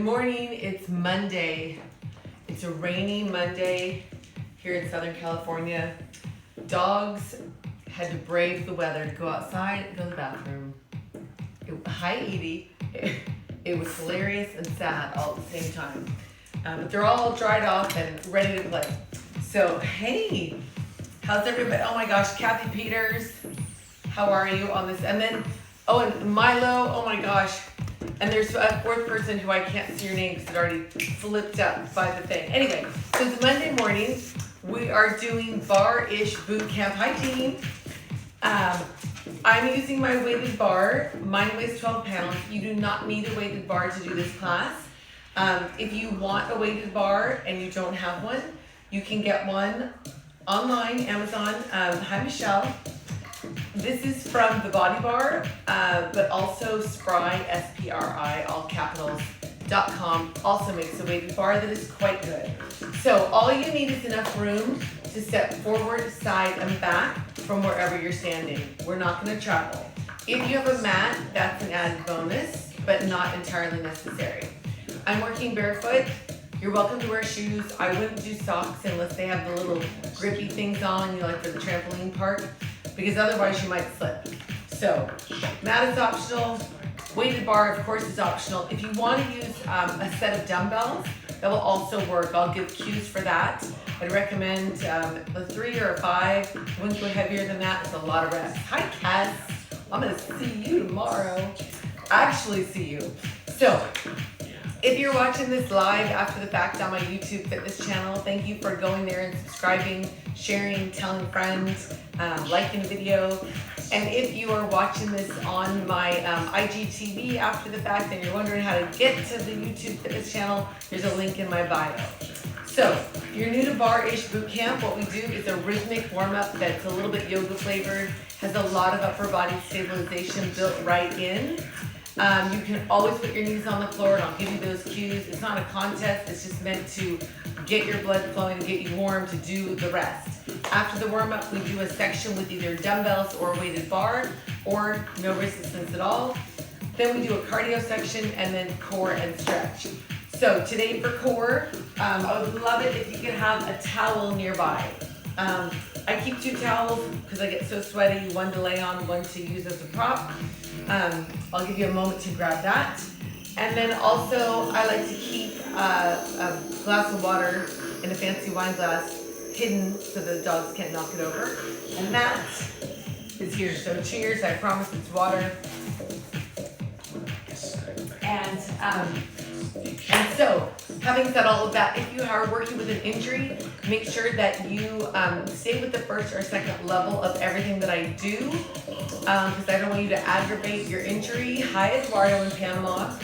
Good morning, it's Monday. It's a rainy Monday here in Southern California. Dogs had to brave the weather to go outside and go to the bathroom. Hi Edie. It was hilarious and sad all at the same time. But they're all dried off and ready to play. So, hey, how's everybody? Oh my gosh, Kathy Peters, how are you on this? And then, and Milo, oh my gosh. And there's a fourth person who I can't see your name because it already flipped up by the thing. Anyway, so it's Monday morning. We are doing Barre-ish Bootcamp. Hi, team. I'm using my weighted bar. Mine weighs 12 pounds. You do not need a weighted bar to do this class. If you want a weighted bar and you don't have one, you can get one online, Amazon. Hi, Michelle. This is from the Body Bar, but also Spry, S-P-R-I, all capitals.com, also makes a weighted bar that is quite good. So all you need is enough room to step forward, side, and back from wherever you're standing. We're not going to travel. If you have a mat, that's an added bonus, but not entirely necessary. I'm working barefoot. You're welcome to wear shoes. I wouldn't do socks unless they have the little grippy things on, you know, like for the trampoline park, because otherwise you might slip. So, mat is optional. Weighted bar, of course, is optional. If you want to use a set of dumbbells, that will also work. I'll give cues for that. I'd recommend a 3 or a 5. I wouldn't go heavier than that. It's a lot of reps. Hi, Cass. I'm going to see you tomorrow. Actually see you. So, if you're watching this live after the fact on my YouTube fitness channel, thank you for going there and subscribing, sharing, telling friends, liking the video. And if you are watching this on my IGTV after the fact and you're wondering how to get to the YouTube fitness channel, there's a link in my bio. So, if you're new to Barre-ish Bootcamp, what we do is a rhythmic warm-up that's a little bit yoga flavored, has a lot of upper body stabilization built right in. You can always put your knees on the floor and I'll give you those cues. It's not a contest, it's just meant to get your blood flowing and get you warm to do the rest. After the warm-up, we do a section with either dumbbells or a weighted bar or no resistance at all. Then we do a cardio section and then core and stretch. So today for core, I would love it if you could have a towel nearby. I keep 2 towels because I get so sweaty, one to lay on, one to use as a prop. I'll give you a moment to grab that. And then also I like to keep a glass of water in a fancy wine glass hidden so the dogs can't knock it over. And that is here. So cheers, I promise it's water. And so, having said all of that, if you are working with an injury, make sure that you stay with the first or second level of everything that I do, because I don't want you to aggravate your injury. Hi, Eduardo in Panama.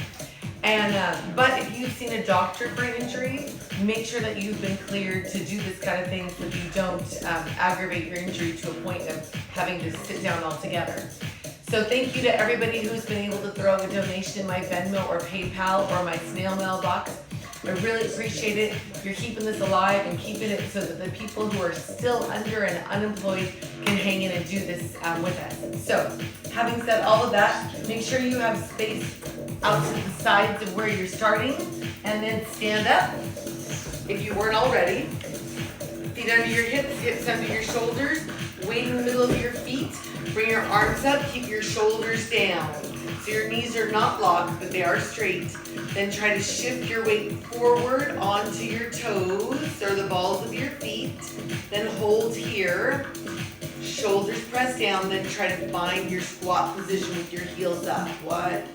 And but if you've seen a doctor for an injury, make sure that you've been cleared to do this kind of thing so that you don't aggravate your injury to a point of having to sit down altogether. So thank you to everybody who's been able to throw a donation in my Venmo or PayPal or my snail mail box. I really appreciate it. You're keeping this alive and keeping it so that the people who are still under and unemployed can hang in and do this with us. So having said all of that, make sure you have space out to the sides of where you're starting and then stand up if you weren't already. Feet under your hips under your shoulders, weight in the middle of your feet. Bring your arms up, keep your shoulders down. So your knees are not locked, but they are straight. Then try to shift your weight forward onto your toes or the balls of your feet. Then hold here. Shoulders press down, then try to find your squat position with your heels up. What?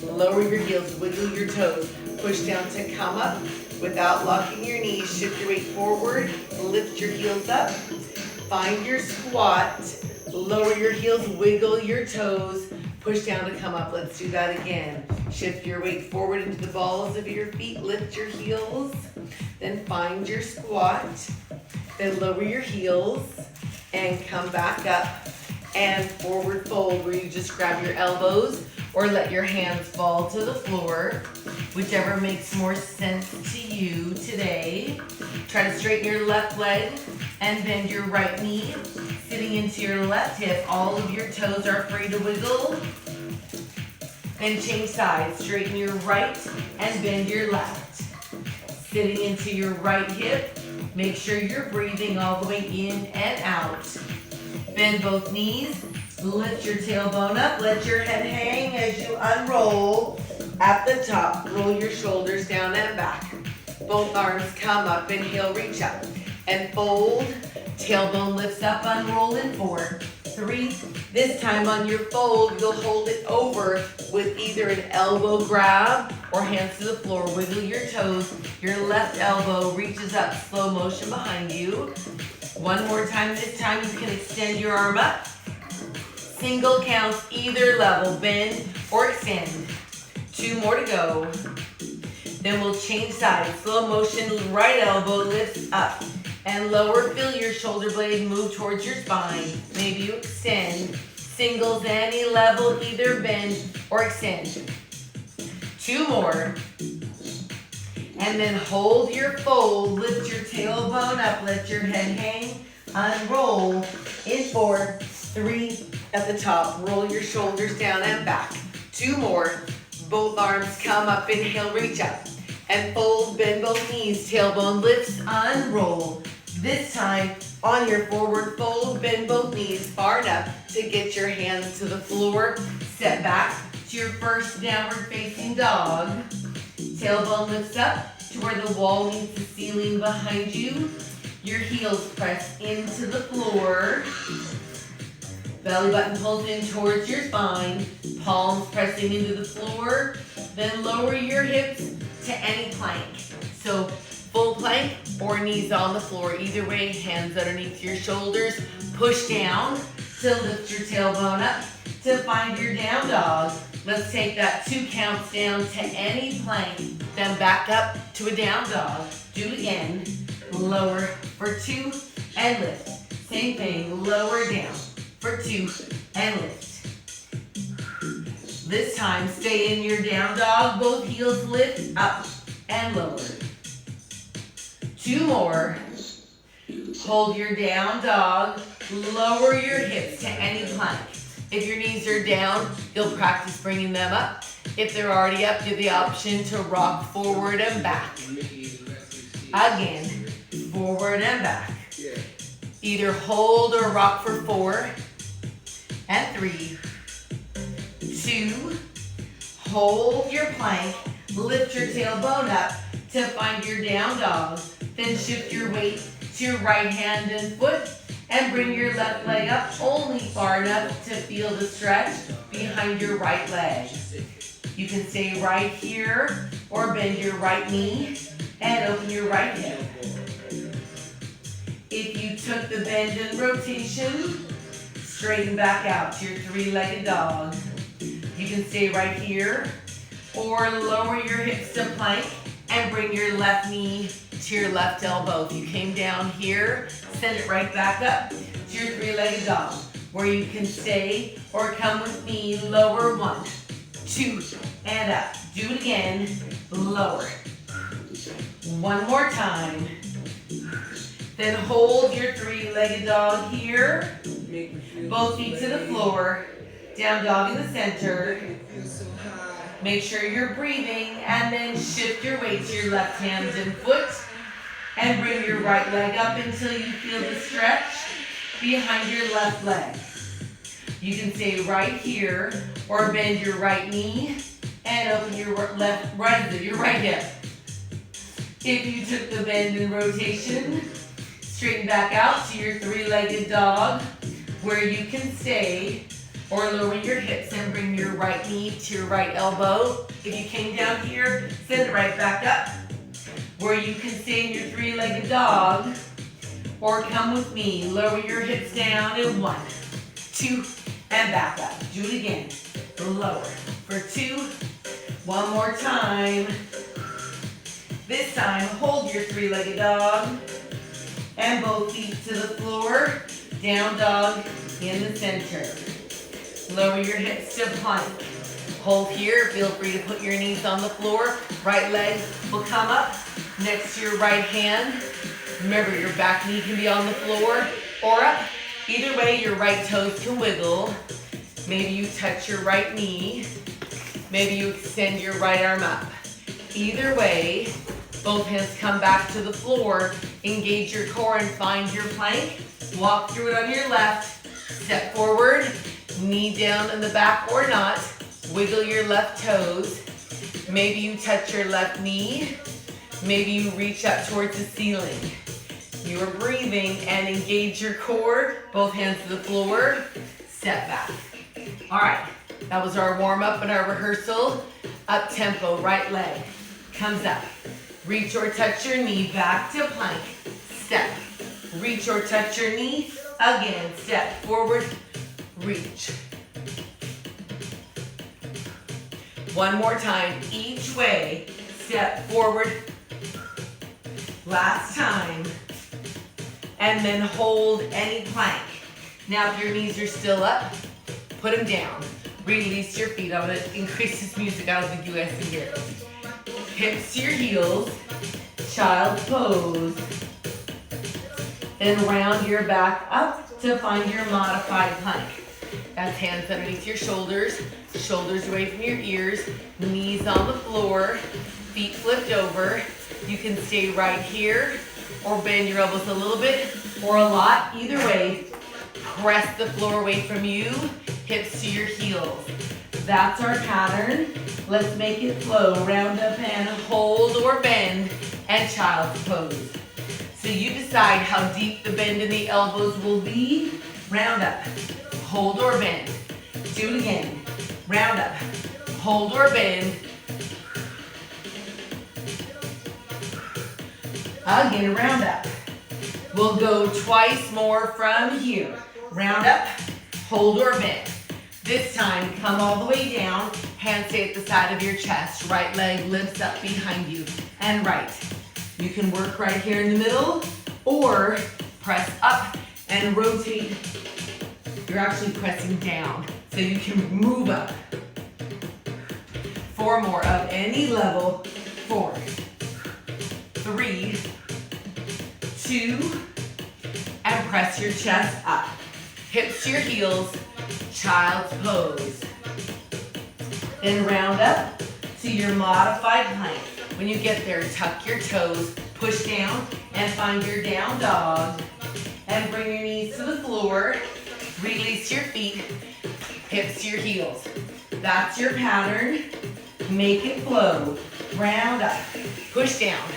Lower your heels, wiggle your toes. Push down to come up without locking your knees. Shift your weight forward, lift your heels up. Find your squat. Lower your heels, wiggle your toes, push down to come up. Let's do that again. Shift your weight forward into the balls of your feet, lift your heels, then find your squat, then lower your heels and come back up and forward fold where you just grab your elbows or let your hands fall to the floor, whichever makes more sense to you today. Try to straighten your left leg and bend your right knee. Sitting into your left hip, all of your toes are free to wiggle. Then change sides. Straighten your right and bend your left. Sitting into your right hip. Make sure you're breathing all the way in and out. Bend both knees. Lift your tailbone up. Let your head hang as you unroll. At the top, roll your shoulders down and back. Both arms come up. Inhale, reach up. And fold. Tailbone lifts up, unroll in 4, 3. This time on your fold, you'll hold it over with either an elbow grab or hands to the floor. Wiggle your toes. Your left elbow reaches up, slow motion behind you. One more time. This time you can extend your arm up. Single counts, either level, bend or extend. 2 more to go. Then we'll change sides. Slow motion, right elbow lifts up and lower. Feel your shoulder blade move towards your spine. Maybe you extend. Singles, any level, either bend or extend. 2 more. And then hold your fold. Lift your tailbone up. Let your head hang. Unroll in 4, 3. At the top, roll your shoulders down and back. 2 more. Both arms come up. Inhale, reach up. And fold, bend both knees. Tailbone lifts, unroll. This time, on your forward fold, bend both knees far enough to get your hands to the floor. Step back to your first downward facing dog. Tailbone lifts up to where the wall meets the ceiling behind you. Your heels press into the floor. Belly button pulls in towards your spine. Palms pressing into the floor. Then lower your hips to any plank. So full plank or knees on the floor. Either way, hands underneath your shoulders. Push down to lift your tailbone up to find your down dog. Let's take that 2 counts down to any plank. Then back up to a down dog. Do it again. Lower for 2 and lift. Same thing, lower down for 2 and lift. This time, stay in your down dog. Both heels lift up and lower. 2 more. Hold your down dog. Lower your hips to any plank. If your knees are down, you'll practice bringing them up. If they're already up, give the option to rock forward and back. Again, forward and back. Either hold or rock for 4 and 3, 2, hold your plank, lift your tailbone up to find your down dog. Then shift your weight to your right hand and foot and bring your left leg up only far enough to feel the stretch behind your right leg. You can stay right here or bend your right knee and open your right hip. If you took the bend and rotation, straighten back out to your 3-legged dog. You can stay right here or lower your hips to plank and bring your left knee to your left elbow. If you came down here, send it right back up to your 3-legged dog, where you can stay or come with me. Lower 1, 2, and up. Do it again. Lower. 1 more time. Then hold your 3-legged dog here. Both feet to the floor. Down dog in the center. Make sure you're breathing and then shift your weight to your left hand and foot and bring your right leg up until you feel the stretch behind your left leg. You can stay right here or bend your right knee and open your right hip. If you took the bend and rotation, straighten back out to your 3-legged dog, where you can stay or lower your hips and bring your right knee to your right elbow. If you came down here, send it right back up, where you can stay in your 3-legged dog, or come with me. Lower your hips down in 1, 2, and back up. Do it again. Lower for 2. 1 more time. This time, hold your 3-legged dog and both feet to the floor. Down dog in the center. Lower your hips to plank. Hold here. Feel free to put your knees on the floor. Right leg will come up next to your right hand. Remember, your back knee can be on the floor or up. Either way, your right toes can wiggle. Maybe you touch your right knee Maybe you extend your right arm up. Either way, both hands come back to the floor. Engage your core and find your plank. Walk through it on your left. Step forward, knee down in the back or not. Wiggle your left toes. Maybe you touch your left knee. Maybe you reach up towards the ceiling. You are breathing and engage your core. Both hands to the floor. Step back. All right, that was our warm up and our rehearsal. Up tempo, right leg comes up. Reach or touch your knee, back to plank. Step. Reach or touch your knee. Again, step forward, reach. One more time, each way. Step forward. Last time. And then hold any plank. Now if your knees are still up, put them down. Release your feet. I'm going to increase this music. I don't think you guys can hear it. Hips to your heels. Child's pose. Then round your back up to find your modified plank. That's hands underneath your shoulders. Shoulders away from your ears. Knees on the floor. Feet flipped over. You can stay right here or bend your elbows a little bit or a lot. Either way, press the floor away from you. Hips to your heels. That's our pattern. Let's make it flow. Round up and hold or bend and child's pose. So you decide how deep the bend in the elbows will be. Round up, hold or bend. Do it again. Round up, hold or bend. Again, round up. We'll go twice more from here. Round up, hold or bend. This time, come all the way down. Hands stay at the side of your chest. Right leg lifts up behind you. And right. You can work right here in the middle or press up and rotate. You're actually pressing down so you can move up. 4 more of any level. 4, 3, 2, and press your chest up. Hips to your heels, child's pose. Then round up to your modified plank. When you get there, tuck your toes, push down, and find your down dog. And bring your knees to the floor. Release your feet, hips to your heels. That's your pattern. Make it flow. Round up, push down.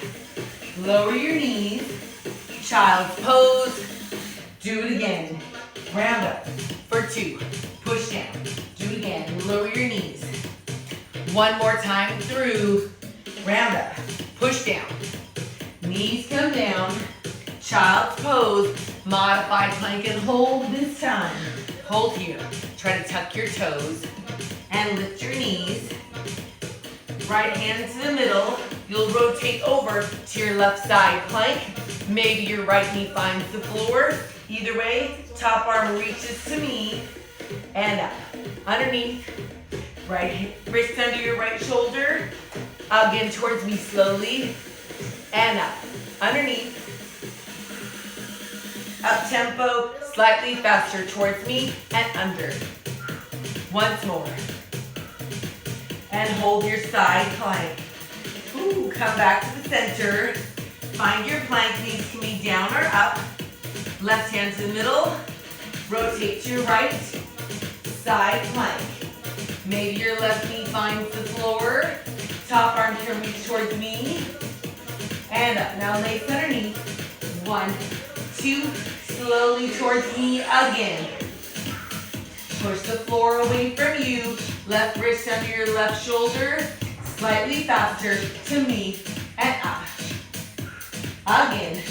Lower your knees, child's pose. Do it again. Round up for 2. Push down. Do it again. Lower your knees. One more time through. Round up. Push down. Knees come down. Child's pose. Modified plank and hold this time. Hold here. Try to tuck your toes and lift your knees. Right hand to the middle. You'll rotate over to your left side plank. Maybe your right knee finds the floor. Either way, top arm reaches to me and up. Underneath, right wrist under your right shoulder. Again, towards me slowly and up. Underneath, up tempo, slightly faster towards me and under. Once more. And hold your side plank. Ooh, come back to the center. Find your plank, knees can be down or up. Left hand to the middle. Rotate to your right. Side plank. Maybe your left knee finds the floor. Top arm can reach towards me. And up. Now legs underneath. 1, 2. Slowly towards me again. Push the floor away from you. Left wrist under your left shoulder. Slightly faster to me and up. Again.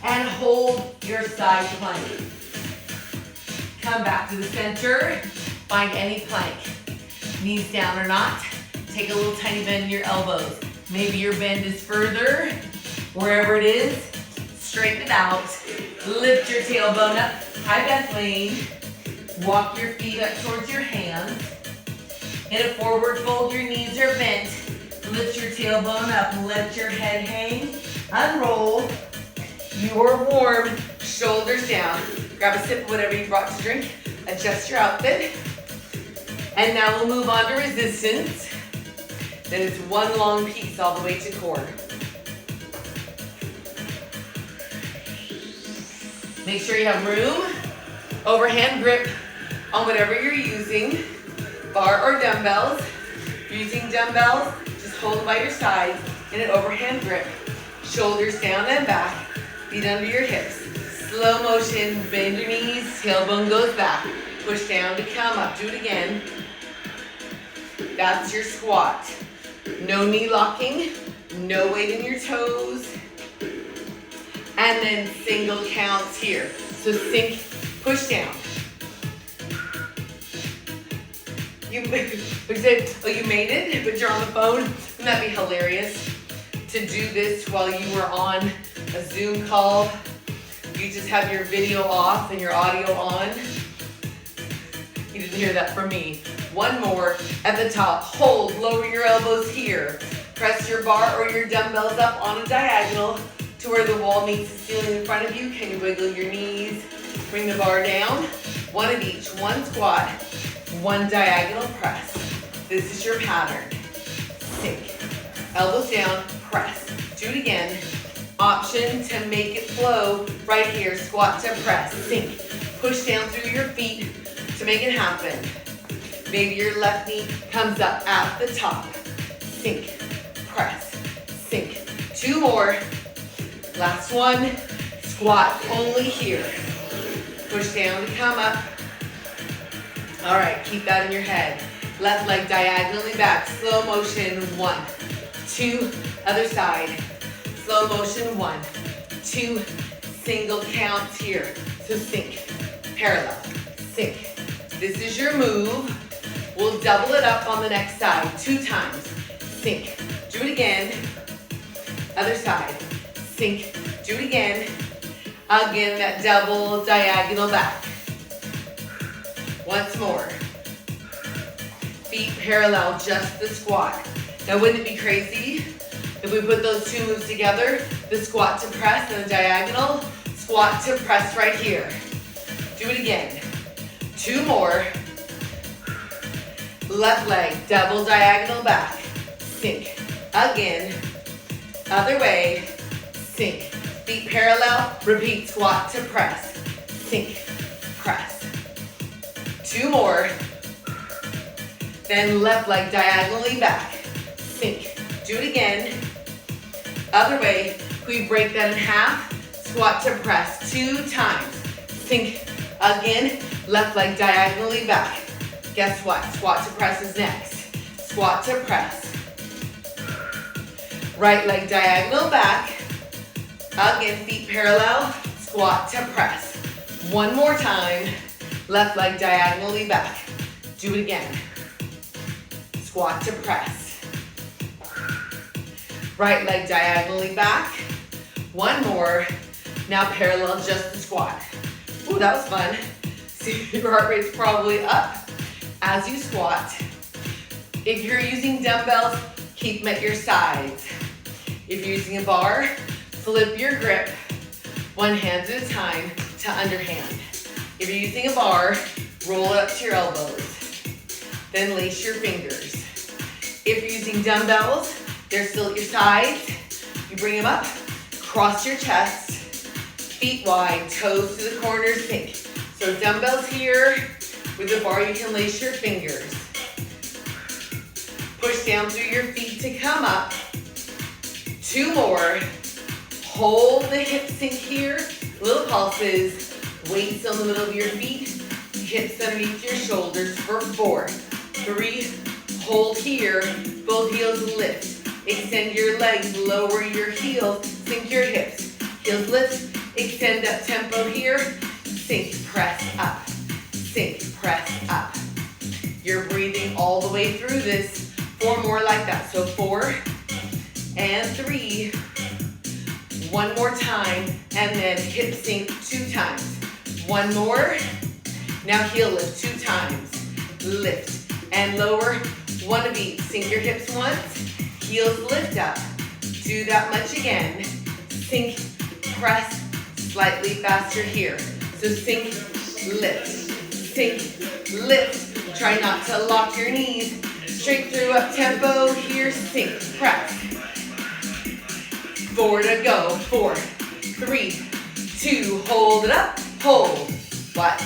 And hold your side plank. Come back to the center. Find any plank. Knees down or not. Take a little tiny bend in your elbows. Maybe your bend is further. Wherever it is, straighten it out. Lift your tailbone up. High back lane. Walk your feet up towards your hands. In a forward fold, your knees are bent. Lift your tailbone up. Let your head hang. Unroll. You're warm. Shoulders down. Grab a sip of whatever you brought to drink. Adjust your outfit. And now we'll move on to resistance. Then it's one long piece all the way to core. Make sure you have room, overhand grip on whatever you're using, bar or dumbbells. If you're using dumbbells, just hold by your side in an overhand grip. Shoulders down and back, feet under your hips. Slow motion, bend your knees, tailbone goes back. Push down to come up, do it again. That's your squat. No knee locking, no weight in your toes. And then single counts here. So sink, push down. You said, oh, you made it, but you're on the phone? Wouldn't that be hilarious? To do this while you were on a Zoom call. You just have your video off and your audio on. You didn't hear that from me. One more at the top. Hold, lower your elbows here. Press your bar or your dumbbells up on a diagonal to where the wall meets the ceiling in front of you. Can you wiggle your knees? Bring the bar down. One of each. One squat, one diagonal press. This is your pattern. Sink. Elbows down, press. Do it again. Option to make it flow right here. Squat to press. Sink. Push down through your feet to make it happen. Maybe your left knee comes up at the top. Sink. Press. Sink. Two more. Last one. Squat only here. Push down to come up. All right, keep that in your head. Left leg diagonally back. Slow motion. 1, 2. Other side. Slow motion. 1, 2. Single counts here. So sink. Parallel. Sink. This is your move. We'll double it up on the next side. 2 times. Sink. Do it again. Other side. Sink. Do it again. Again, that double diagonal back. Once more. Feet parallel, just the squat. Now, wouldn't it be crazy if we put those two moves together? The squat to press and the diagonal. Squat to press right here. Do it again. 2 more. Left leg, double diagonal back. Sink. Again. Other way. Sink. Feet parallel. Repeat. Squat to press. Sink. Press. 2 more. Then left leg diagonally back. Sink. Do it again. Other way. We break that in half. Squat to press. 2 times. Sink. Again. Left leg diagonally back. Guess what? Squat to press is next. Squat to press. Right leg diagonal back. Again, feet parallel. Squat to press. 1 more time. Left leg diagonally back. Do it again. Squat to press. Right leg diagonally back. 1 more. Now parallel just the squat. Ooh, that was fun. See, your heart rate's probably up as you squat. If you're using dumbbells, keep them at your sides. If you're using a bar, flip your grip 1 hand at a time to underhand. If you're using a bar, roll it up to your elbows. Then lace your fingers. If you're using dumbbells, they're still at your sides. You bring them up, cross your chest, feet wide, toes to the corners, sink. So dumbbells here, with the bar you can lace your fingers. Push down through your feet to come up. 2 more. Hold the hip sink here. Little pulses. Weights on the middle of your feet. Hips underneath your shoulders for 4. 3. Hold here. Both heels lift. Extend your legs. Lower your heels. Sink your hips. Heels lift. Extend up tempo here. Sink, press up. Sink, press up. You're breathing all the way through this. 4 more like that. So 4 and 3. 1 more time. And then hip sink 2 times. 1 more. Now heel lift 2 times. Lift and lower. 1 of each. Sink your hips once. Heels lift up. Do that much again. Sink, press, slightly faster here. So sink, lift, Try not to lock your knees. Straight through up tempo. Here, sink, press. 4 to go. 4, 3, 2. Hold it up. Hold. What?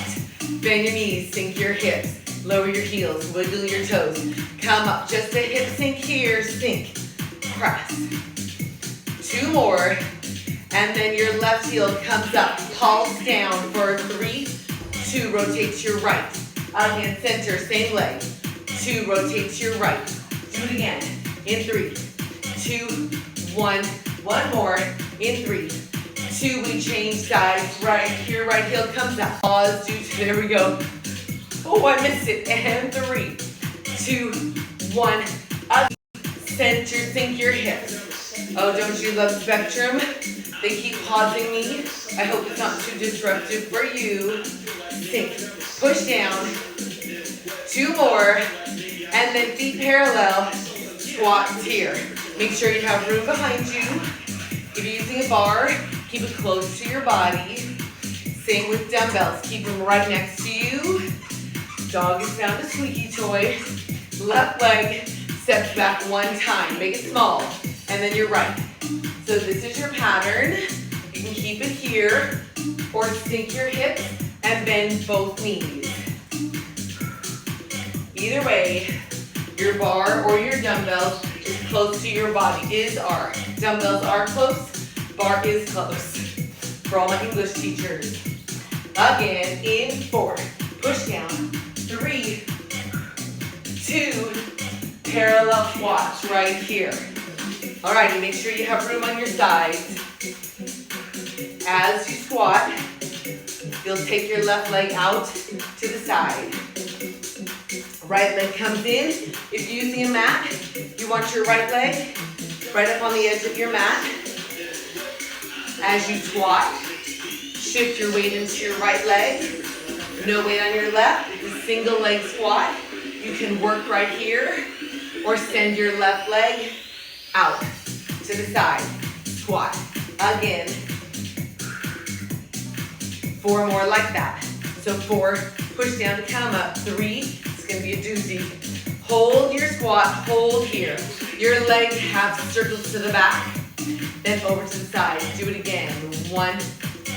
Bend your knees. Sink your hips. Lower your heels. Wiggle your toes. Come up. Just a hip sink here. Sink. Press. 2 more. And then your left heel comes up. Pulse down for 3, 2. Rotate to your right. Again, center. Same leg. 2. Rotate to your right. Do it again. In 3, 2, 1. One more. In 3, 2. We change sides. Right here. Right heel comes up. Pause. There we go. Oh, I missed it. And 3, 2, 1. Up. Center. Sink your hips. Oh, don't you love Spectrum? They keep pausing me. I hope it's not too disruptive for you. Sink. Push down. 2 more. And then feet parallel. Squats here. Make sure you have room behind you. If you're using a bar, keep it close to your body. Same with dumbbells. Keep them right next to you. Dog is found a squeaky toy. Left leg steps back 1 time. Make it small. And then you're right. So this is your pattern. You can keep it here or sink your hips and bend both knees. Either way, your bar or your dumbbells is close to your body. Dumbbells are close, bar is close. For all my English teachers. Again, in 4, push down, 3, 2, parallel squats right here. Alrighty, make sure you have room on your sides. As you squat, you'll take your left leg out to the side. Right leg comes in. If you're using a mat, you want your right leg right up on the edge of your mat. As you squat, shift your weight into your right leg. No weight on your left. It's a single leg squat. You can work right here or send your left leg out to the side. Squat. Again. 4 more like that. So 4, push down to come up. 3, it's going to be a doozy. Hold your squat, hold here. Your leg half circles to the back, then over to the side. Do it again. 1,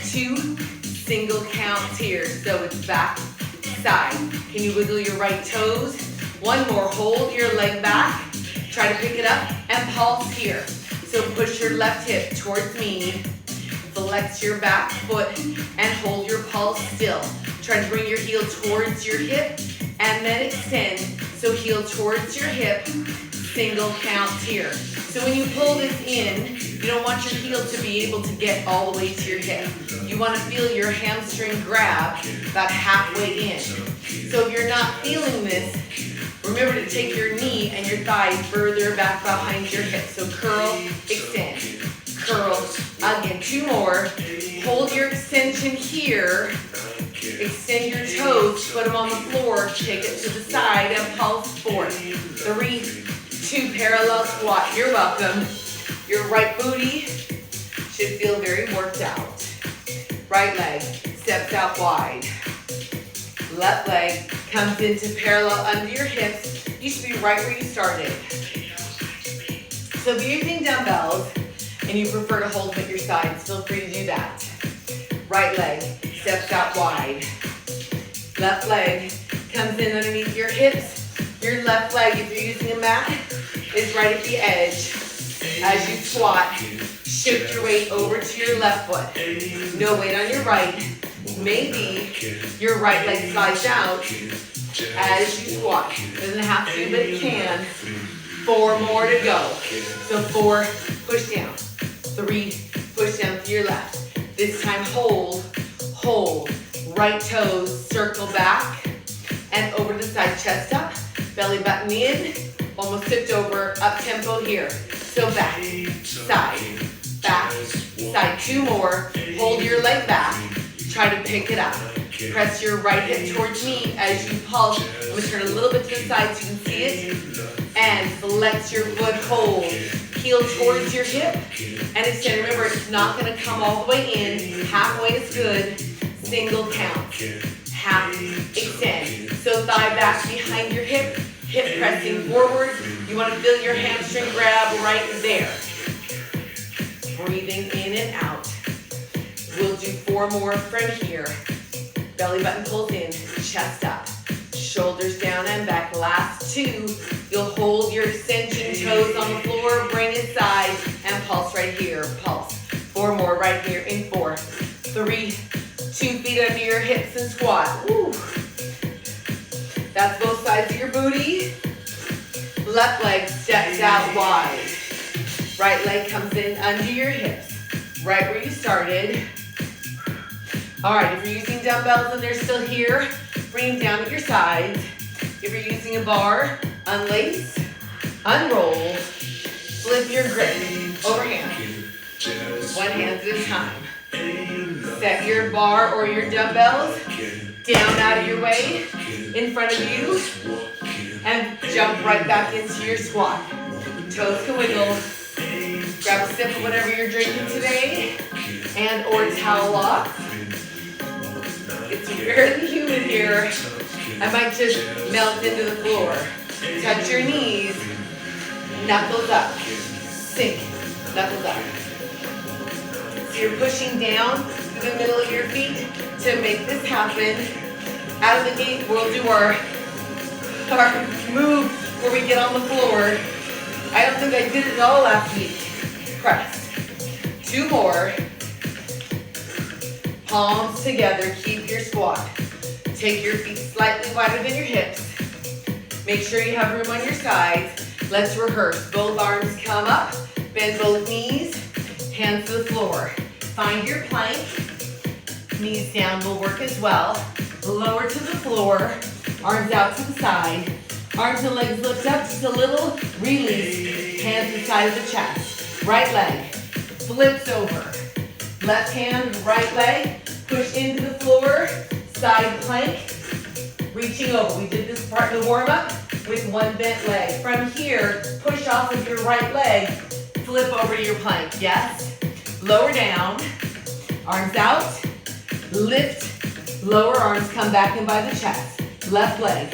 2, single counts here. So it's back, side. Can you wiggle your right toes? 1 more, hold your leg back. Try to pick it up and pulse here. So push your left hip towards me. Flex your back foot and hold your pulse still. Try to bring your heel towards your hip and then extend. So heel towards your hip, single count here. So when you pull this in, you don't want your heel to be able to get all the way to your hip. You want to feel your hamstring grab about halfway in. So if you're not feeling this, remember to take your knee and your thigh further back behind your hip. So curl, extend, curl. Again, 2 more. Hold your extension here. Extend your toes, put them on the floor, take it to the side and pulse 4, 3, 2, parallel squat. You're welcome. Your right booty should feel very worked out. Right leg steps out wide. Left leg comes into parallel under your hips. You should be right where you started. So if you're using dumbbells and you prefer to hold them at your sides, feel free to do that. Right leg steps out wide. Left leg comes in underneath your hips. Your left leg, if you're using a mat, is right at the edge. As you squat, shift your weight over to your left foot. No weight on your right. Maybe your right leg slides out as you squat. Doesn't have to, but it can. 4 more to go. So 4, push down. 3, push down to your left. This time hold, hold. Right toes circle back and over to the side, chest up, belly button in, almost tipped over, up tempo here. So back, side, 2 more. Hold your leg back, try to pick it up. Press your right hip towards me as you pulse. I'm going to turn a little bit to the side so you can see it. And flex your foot, hold. Heel towards your hip and extend. Remember, it's not going to come all the way in. Halfway is good. Single count. Half, extend. So thigh back behind your hip, hip pressing forward. You want to feel your hamstring grab right there. Breathing in and out. We'll do 4 more from here. Belly button pulls in, chest up. Shoulders down and back. Last 2. You'll hold your extension toes on the floor, bring it side, and pulse right here. Pulse. 4 more right here in 4, 3, 2 feet under your hips and squat. Woo. That's both sides of your booty. Left leg steps out wide. Right leg comes in under your hips. Right where you started. All right, if you're using dumbbells and they're still here, bring them down at your sides. If you're using a bar, unlace, unroll, flip your grip, overhand. 1 hand at a time. Set your bar or your dumbbells down out of your way, in front of you, and jump right back into your squat. Toes can wiggle. Grab a sip of whatever you're drinking today, and or towel off. It's fairly humid here. I might just melt into the floor. Touch your knees, knuckles up, sink, knuckles up. So you're pushing down through the middle of your feet to make this happen. Out of the gate, we'll do our move where we get on the floor. I don't think I did it all last week. Press. 2 more. Palms together, keep your squat. Take your feet slightly wider than your hips. Make sure you have room on your sides. Let's rehearse. Both arms come up, bend both knees, hands to the floor. Find your plank. Knees down will work as well. Lower to the floor, arms out to the side. Arms and legs lift up just a little, release. Hands to the side of the chest. Right leg flips over. Left hand, right leg, push into the floor, side plank, reaching over. We did this part in the warm-up with 1 bent leg. From here, push off of your right leg, flip over to your plank. Yes. Lower down, arms out, lift, lower arms come back in by the chest. Left leg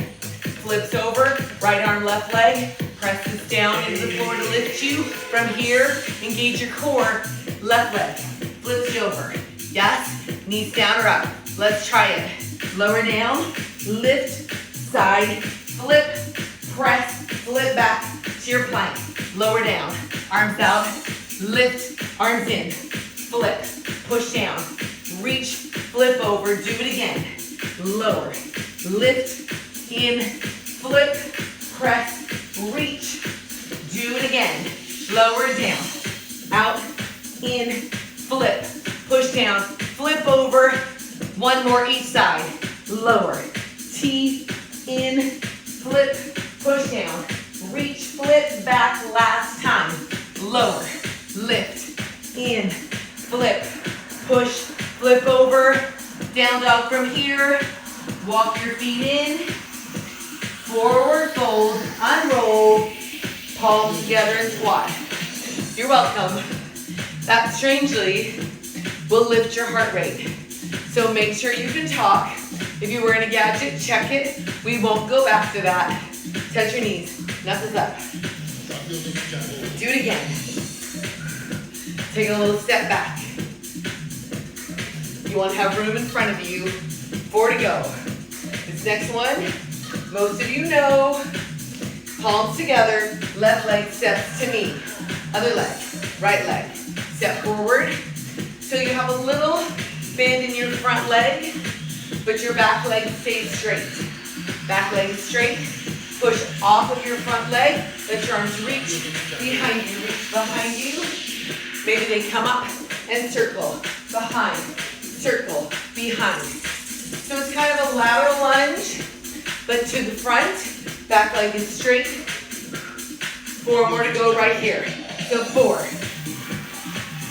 flips over, right arm, left leg, presses down into the floor to lift you. From here, engage your core, left leg. Flips you over. Yes? Knees down or up. Let's try it. Lower down, lift, side, flip, press, flip back to your plank. Lower down, arms out, lift, arms in, flip, push down, reach, flip over, do it again. Lower, lift, in, flip, press, reach, do it again. Lower down, out, in, flip, push down, flip over, 1 more each side, lower, T, in, flip, push down, reach, flip, back, last time, lower, lift, in, flip, push, flip over, down dog from here, walk your feet in, forward fold, unroll, palms together and squat. You're welcome. That strangely will lift your heart rate. So make sure you can talk. If you're wearing a gadget, check it. We won't go back to that. Touch your knees, knuckles up. Do it again. Take a little step back. You want to have room in front of you. 4 to go. This next one, most of you know. Palms together, left leg steps to knee. Other leg, right leg. Step forward. So you have a little bend in your front leg, but your back leg stays straight. Back leg is straight. Push off of your front leg. Let your arms reach behind you. Reach behind you. Maybe they come up and circle. Behind. Circle. Behind. So it's kind of a lateral lunge, but to the front. Back leg is straight. 4 more to go right here. So 4,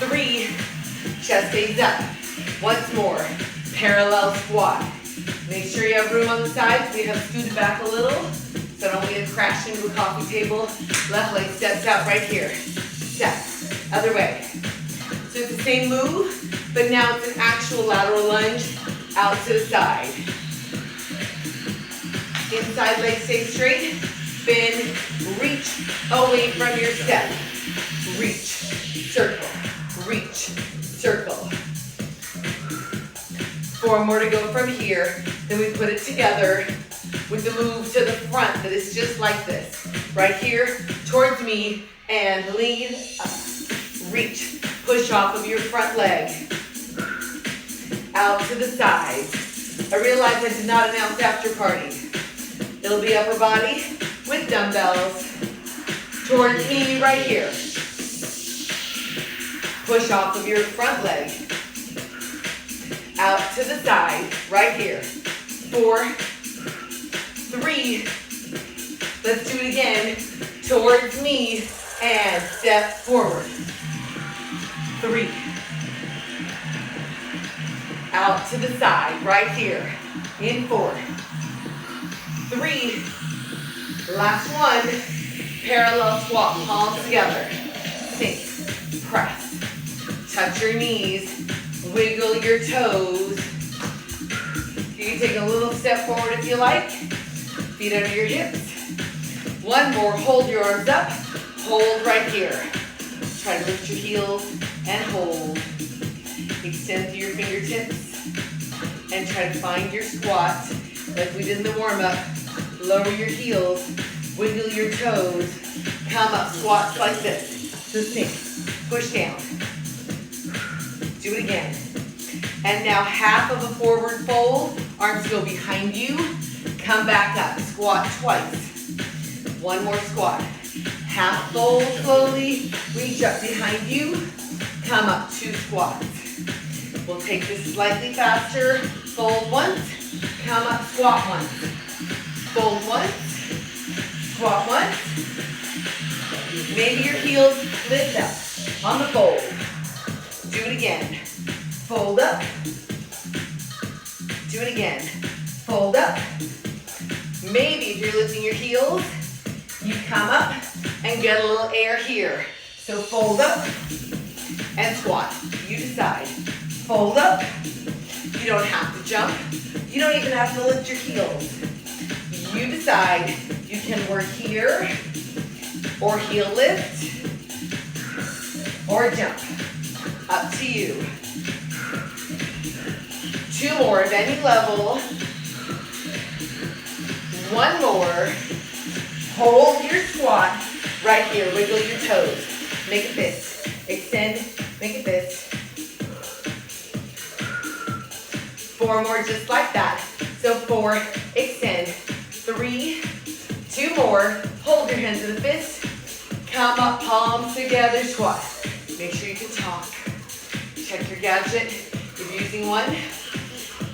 3, chest stays up. Once more, parallel squat. Make sure you have room on the sides. We have scooted back a little, so don't get crashed into a coffee table. Left leg steps out right here. Step, other way. So it's the same move, but now it's an actual lateral lunge out to the side. Inside leg stays straight. Bend, reach away from your step. Reach, circle, reach, circle. 4 more to go from here. Then we put it together with the move to the front that is just like this. Right here, towards me, and lean up. Reach, push off of your front leg. Out to the side. I realize I did not announce after party. It'll be upper body with dumbbells. Towards me right here. Push off of your front leg. Out to the side, right here. 4, 3. Let's do it again. Towards me and step forward. 3. Out to the side, right here. In 4, 3. Last one. Parallel squat, palms together. Sink, press. Touch your knees. Wiggle your toes. You can take a little step forward if you like. Feet under your hips. One more. Hold your arms up. Hold right here. Try to lift your heels and hold. Extend through your fingertips. And try to find your squat like we did in the warm-up. Lower your heels. Wiggle your toes. Come up. Squats like this. So sink. Push down. Do it again. And now half of a forward fold. Arms go behind you. Come back up. Squat twice. One more squat. Half fold slowly. Reach up behind you. Come up. 2 squats. We'll take this slightly faster. Fold once. Come up. Squat once. Fold once. Squat once. Maybe your heels lift up on the fold. Do it again. Fold up. Do it again. Fold up. Maybe if you're lifting your heels, you come up and get a little air here. So fold up and squat. You decide. Fold up. You don't have to jump. You don't even have to lift your heels. You decide. You can work here, or heel lift, or jump. Up to you. 2 more of any level. 1 more. Hold your squat right here. Wiggle your toes. Make a fist. Extend. Make a fist. 4 more just like that. So 4, extend. 3, 2 more. Hold your hands in the fist. Come up, palms together, squat. Make sure you can talk. Check your gadget if you're using one.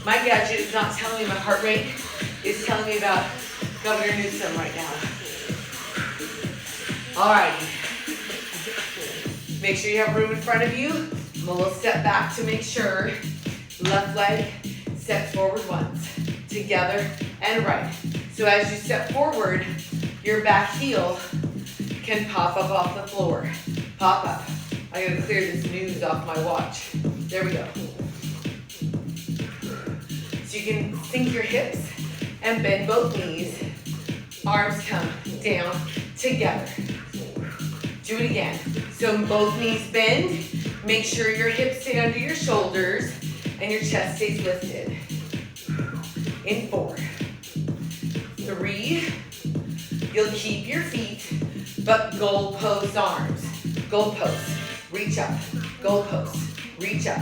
My gadget is not telling me my heart rate. It's telling me about Governor Newsom right now. All right. Make sure you have room in front of you. I'm a little step back to make sure. Left leg steps forward once. Together and right. So as you step forward, your back heel can pop up off the floor. Pop up. I gotta clear this news off my watch. There we go. So you can sink your hips and bend both knees. Arms come down together. Do it again. So both knees bend. Make sure your hips stay under your shoulders and your chest stays lifted. In 4, 3, you'll keep your feet, but goalpost arms. Goalpost, reach up. Goalpost, reach up.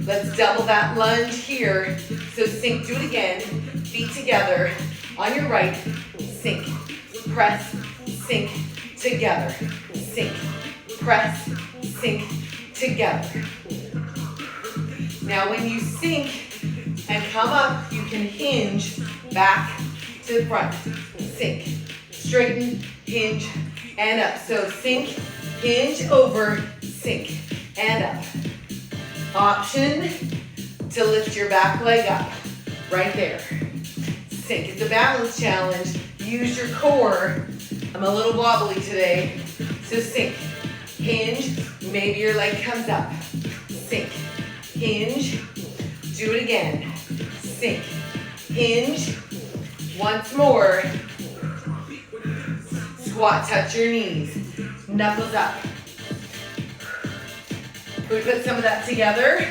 Let's double that lunge here. So sink, do it again. Feet together. On your right, sink, press, sink, together. Sink, press, sink, together. Now when you sink and come up, you can hinge back to the front. Sink, straighten, hinge, and up. So sink, hinge over, sink, and up. Option to lift your back leg up, right there. Sink, it's a balance challenge. Use your core. I'm a little wobbly today. So sink, hinge, maybe your leg comes up. Sink, hinge, do it again. Sink, hinge, Once more. Squat, touch your knees. Knuckles up. We put some of that together.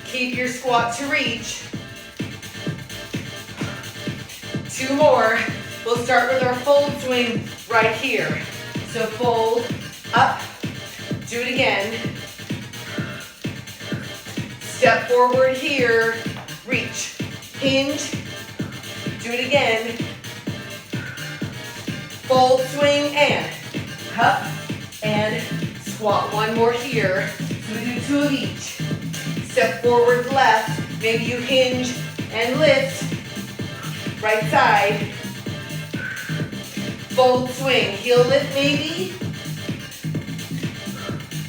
Keep your squat to reach. 2 more. We'll start with our fold swing right here. So fold, up, do it again. Step forward here, reach, hinge, do it again. Fold, swing, and up, and squat. 1 more here. So we do 2 of each. Step forward, left, maybe you hinge and lift. Right side. Fold, swing, heel lift maybe.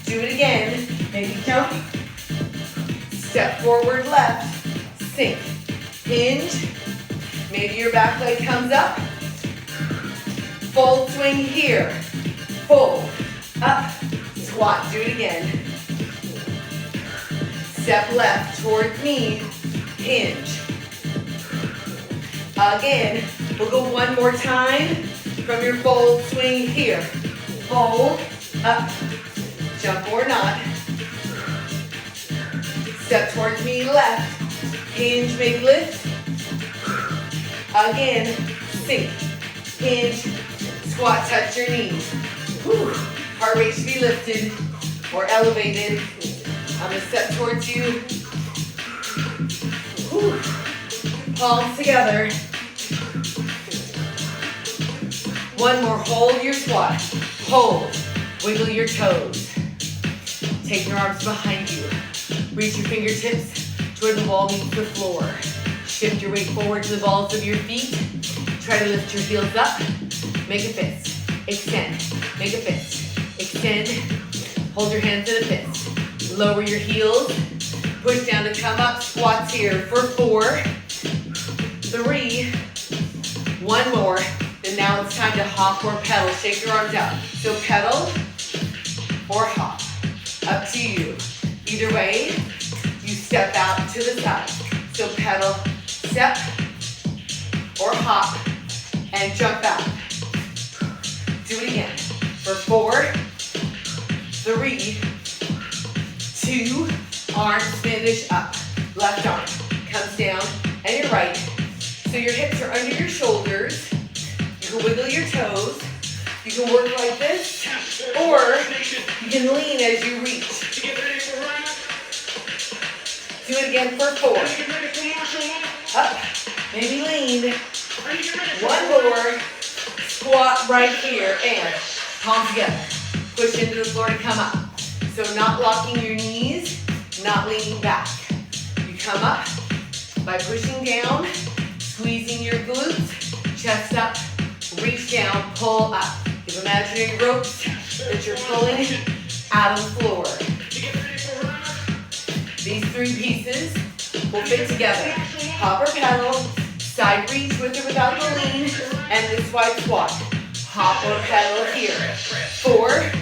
Do it again. Maybe jump. Step forward, left, sink, hinge. Maybe your back leg comes up. Fold, swing here. Fold, up, squat, do it again. Step left towards me, hinge. Again, we'll go 1 more time from your fold, swing here. Fold, up, jump or not. Step towards me, left, hinge, maybe lift. Again, sink, hinge, squat, touch your knees. Whew. Heart rate should be lifted or elevated. I'm gonna step towards you. Whew. Palms together. 1 more, hold your squat. Hold, wiggle your toes. Take your arms behind you. Reach your fingertips toward the wall meets the floor. Shift your weight forward to the balls of your feet. Try to lift your heels up. Make a fist. Extend. Make a fist. Extend. Hold your hands in a fist. Lower your heels. Push down to come up. Squats here for 4, 3, 1 more. And now it's time to hop or pedal. Shake your arms out. So pedal or hop. Up to you. Either way, you step out to the side. So pedal, step, or hop, and jump out. Do it again. For 4, 3, 2, arms finish up. Left arm comes down, and your right. So your hips are under your shoulders. You can wiggle your toes. You can work like this, or you can lean as you reach. Do it again for 4. Up, maybe lean. 1 more. Squat right here, and palms together. Push into the floor to come up. So not locking your knees, not leaning back. You come up by pushing down, squeezing your glutes, chest up, reach down, pull up. You have imaginary ropes that you're pulling out of the floor. These 3 pieces will fit together. Hop or pedal, side reach with or without the lean, and this wide squat. Hop or pedal here. 4,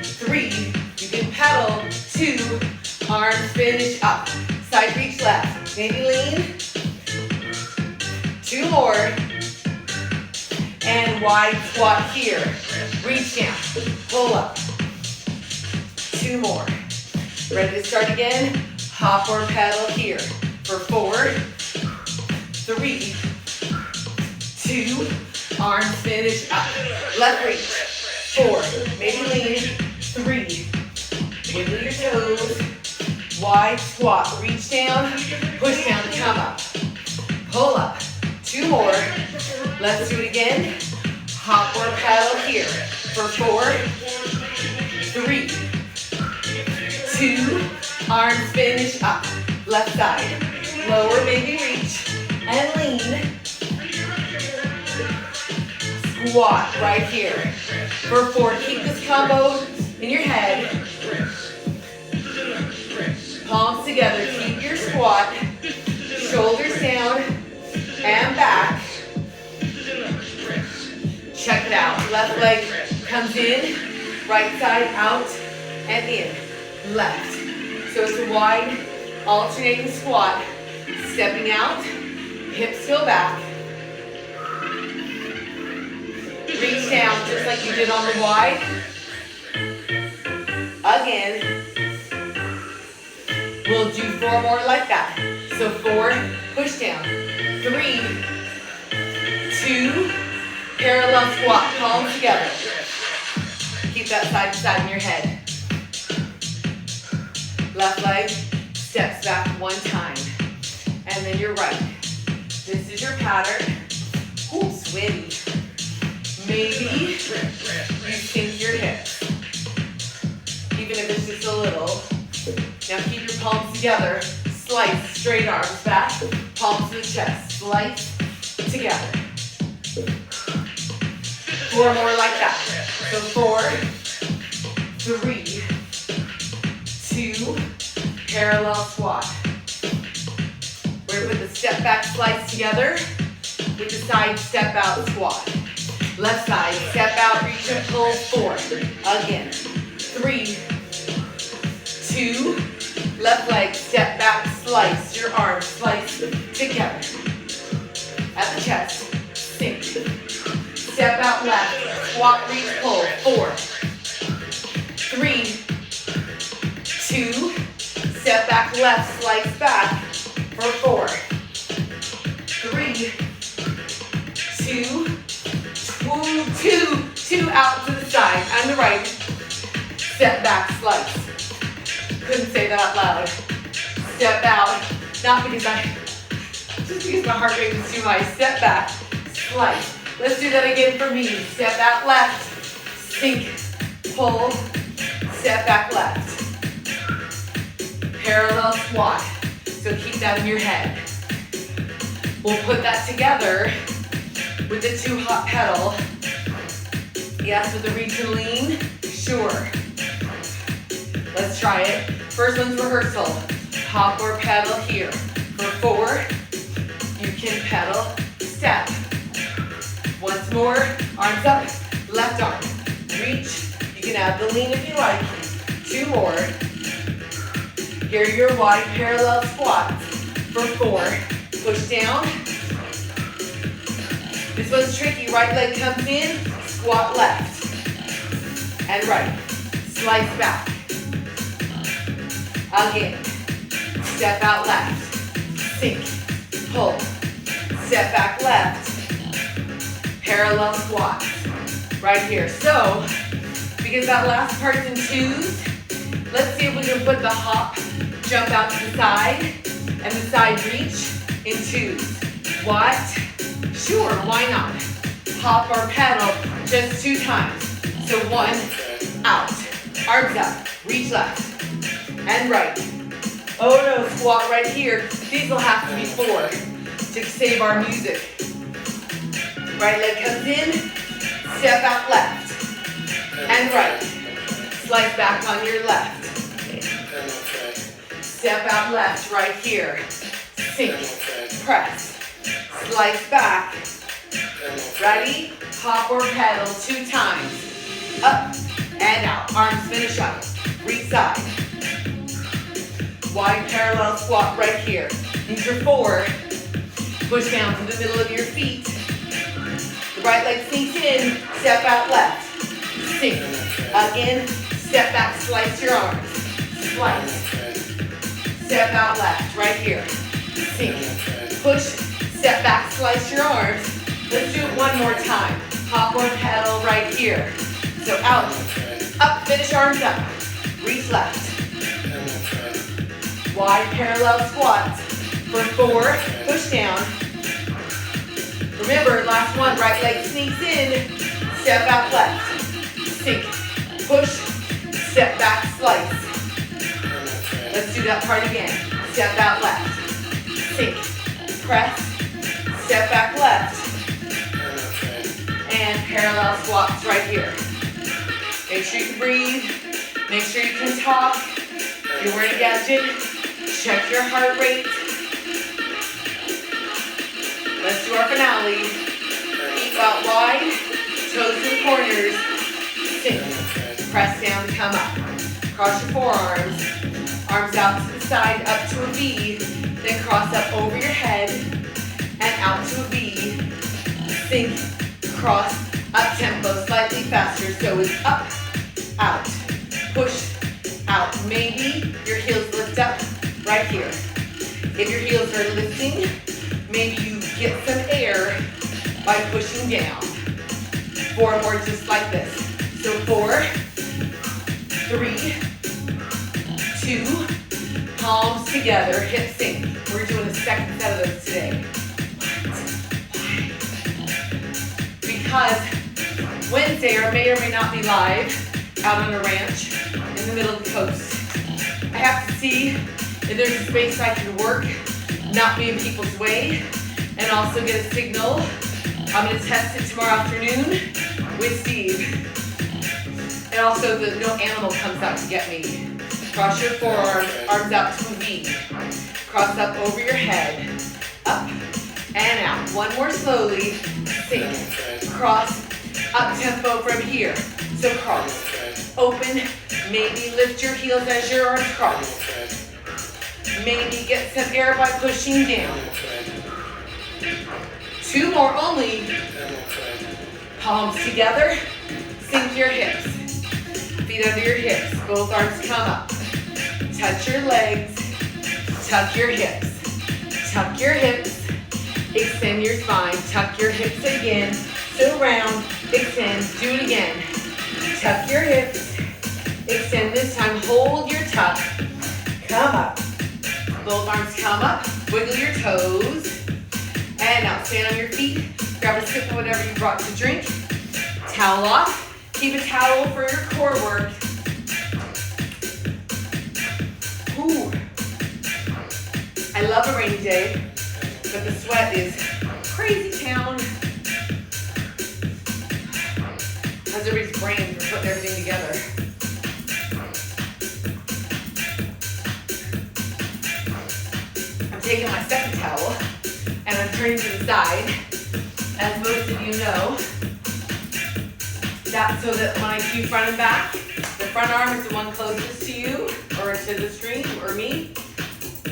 3, you can pedal. 2, arms finish up. Side reach left, maybe lean. 2 more. And wide squat here. Reach down, pull up. 2 more. Ready to start again? Hop or pedal here. For 4, 3, 2, arms finish up. Left reach. 4, maybe lean. 3, wiggle your toes. Wide squat, reach down, push down to come up. Pull up. 2 more. Let's do it again. Hop or pedal here. For 4, 3, 2, arms finish up. Left side. Lower, maybe reach. And lean. Squat right here. For 4, keep this combo in your head. Palms together, keep your squat. Shoulders down and back. Check it out. Left leg comes in, right side out and in. Left. So it's a wide alternating squat. Stepping out, Hips go back. Reach down just like you did on the wide. Again. We'll do 4 more like that. So 4, push down. 3, 2, parallel squat, palms together. Keep that side to side in your head. Left leg steps back 1 time. And then your right. This is your pattern. Ooh, sweaty. Maybe you sink your hips. Even if it's just a little. Now keep your palms together. Slice, straight arms back. Palms to the chest. Slice together. 4 more like that. So 4, 3, 2, parallel squat. We're going to put the step back slice together with the side step out squat. Left side, step out, reach and pull, 4. Again. 3, 2, left leg, step back, slice. Your arms slice together. At the chest, sink. Step out left, squat, reach, pull, 4. 3, 2, step back left, slice back for 4. 3, 2, 2 out to the side, and the right. Step back, slice. Couldn't say that out loud. Step out, not because just because my heart rate was too high. Step back, slice. Let's do that again for me. Step out left, sink, pull, step back left. Parallel squat. So keep that in your head. We'll put that together with the 2 hop pedal. Yes, with the reach and lean? Sure. Let's try it. First one's rehearsal. Hop or pedal here. For 4, you can pedal, step. Once more, arms up, left arm. Reach, you can add the lean if you like. 2 more. Here are your wide parallel squats. For 4, push down. This one's tricky. Right leg comes in, squat left. And right. Slice back. Again. Step out left. Sink. Pull. Step back left. Parallel squat. Right here. So, because that last part's in 2s, let's see if we can put the hop, jump out to the side, and the side reach in 2s. What? Sure, why not? Hop or pedal just 2 times. So 1, out. Arms up, reach left, and right. Oh no, squat right here. These will have to be 4 to save our music. Right leg comes in, step out left, and right. Slice back on your left. Step out left, right here. Sink, press, slice back. Ready? Hop or pedal 2 times. Up and out. Arms finish up. Reach side. Wide parallel squat right here. These are 4. Push down to the middle of your feet. The right leg sinks in. Step out left. Sink. Again. Step back. Slice your arms. Slice. Step out left. Right here. Sink. Push. Step back. Slice your arms. Let's do it one more time. Hop or pedal right here. So out, up, finish arms up. Reach left. Wide parallel squats. For 4, push down. Remember, last one, right leg sneaks in. Step out left. Sink, push, step back, slice. Let's do that part again. Step out left. Sink, press, step back left. And parallel squats right here. Make sure you can breathe. Make sure you can talk. If you're wearing a gadget, check your heart rate. Let's do our finale. Feet out wide, toes in the corners. Sink. Press down, come up. Cross your forearms. Arms out to the side, up to a V. Then cross up over your head and out to a V, sink, cross, up tempo, slightly faster, so it's up, out, push, out. Maybe your heels lift up right here. If your heels are lifting, maybe you get some air by pushing down. 4 more just like this. So 4, 3, 2, palms together, hips sink. We're doing a second set of those today. Because Wednesday may or may not be live out on a ranch in the middle of the coast. I have to see if there's a space I can work, not be in people's way, and also get a signal. I'm going to test it tomorrow afternoon with Steve. And also that no animal comes out to get me. Cross your forearms, arms out to a V. Cross up over your head, up and out. One more slowly, sink, cross, up tempo from here. So cross, open, maybe lift your heels as your arms cross. Maybe get some air by pushing down. 2 more only. Palms together, sink your hips. Feet under your hips, both arms come up. Touch your legs, tuck your hips. Tuck your hips, extend your spine. Tuck your hips again. So round, extend, do it again. Tuck your hips, extend this time, hold your tuck. Come up. Both arms come up, wiggle your toes. And now stand on your feet, grab a sip of whatever you brought to drink. Towel off, keep a towel for your core work. Ooh. I love a rainy day, but the sweat is crazy town. How's everybody's brain for putting everything together? I'm taking my second towel and I'm turning to the side. As most of you know, that's so that when I do front and back, the front arm is the one closest to you or to the screen or me.